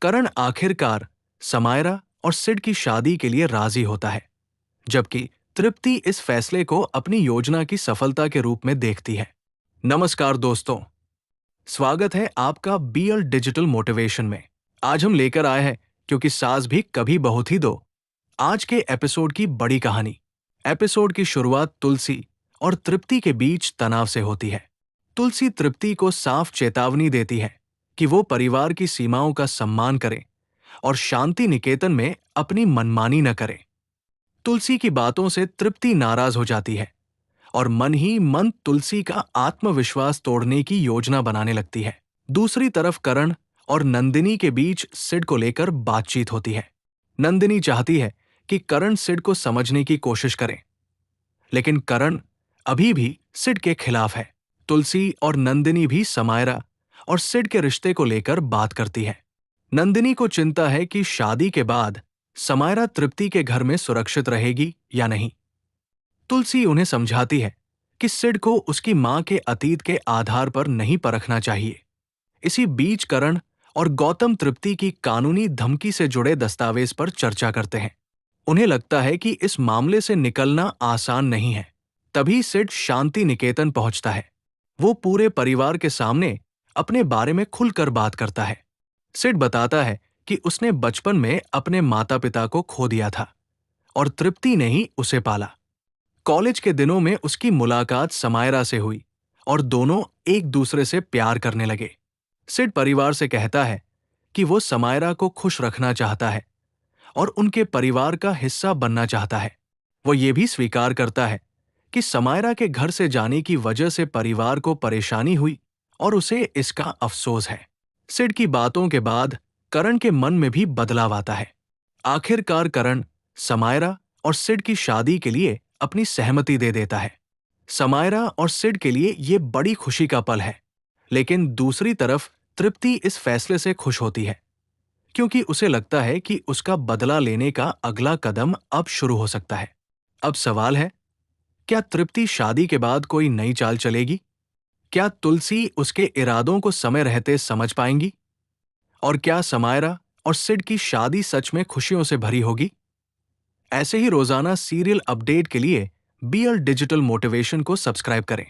करण आखिरकार समायरा और सिड की शादी के लिए राजी होता है, जबकि तृप्ति इस फैसले को अपनी योजना की सफलता के रूप में देखती है। नमस्कार दोस्तों, स्वागत है आपका बीएल डिजिटल मोटिवेशन में। आज हम लेकर आए हैं क्योंकि सास भी कभी बहू थी दो। आज के एपिसोड की बड़ी कहानी। एपिसोड की शुरुआत तुलसी और तृप्ति के बीच तनाव से होती है। तुलसी तृप्ति को साफ चेतावनी देती है कि वो परिवार की सीमाओं का सम्मान करे और शांति निकेतन में अपनी मनमानी न करे। तुलसी की बातों से तृप्ति नाराज हो जाती है और मन ही मन तुलसी का आत्मविश्वास तोड़ने की योजना बनाने लगती है। दूसरी तरफ करण और नंदिनी के बीच सिड को लेकर बातचीत होती है। नंदिनी चाहती है कि करण सिड को समझने की कोशिश करे, लेकिन करण अभी भी सिड के खिलाफ है। तुलसी और नंदिनी भी समायरा और सिड के रिश्ते को लेकर बात करती है। नंदिनी को चिंता है कि शादी के बाद समायरा तृप्ति के घर में सुरक्षित रहेगी या नहीं। तुलसी उन्हें समझाती है कि सिड को उसकी मां के अतीत के आधार पर नहीं परखना चाहिए। इसी बीच करण और गौतम तृप्ति की कानूनी धमकी से जुड़े दस्तावेज पर चर्चा करते हैं। उन्हें लगता है कि इस मामले से निकलना आसान नहीं है। तभी सिड शांति निकेतन पहुंचता है। वो पूरे परिवार के सामने अपने बारे में खुलकर बात करता है। सिड बताता है कि उसने बचपन में अपने माता पिता को खो दिया था और तृप्ति ने ही उसे पाला। कॉलेज के दिनों में उसकी मुलाकात समायरा से हुई और दोनों एक दूसरे से प्यार करने लगे। सिड परिवार से कहता है कि वो समायरा को खुश रखना चाहता है और उनके परिवार का हिस्सा बनना चाहता है। वो ये भी स्वीकार करता है कि समायरा के घर से जाने की वजह से परिवार को परेशानी हुई और उसे इसका अफसोस है। सिड की बातों के बाद करण के मन में भी बदलाव आता है। आखिरकार करण समायरा और सिड की शादी के लिए अपनी सहमति दे देता है। समायरा और सिड के लिए ये बड़ी खुशी का पल है, लेकिन दूसरी तरफ तृप्ति इस फैसले से खुश होती है क्योंकि उसे लगता है कि उसका बदला लेने का अगला कदम अब शुरू हो सकता है। अब सवाल है, क्या तृप्ति शादी के बाद कोई नई चाल चलेगी? क्या तुलसी उसके इरादों को समय रहते समझ पाएंगी? और क्या समायरा और सिड की शादी सच में खुशियों से भरी होगी? ऐसे ही रोजाना सीरियल अपडेट के लिए बीएल डिजिटल मोटिवेशन को सब्सक्राइब करें।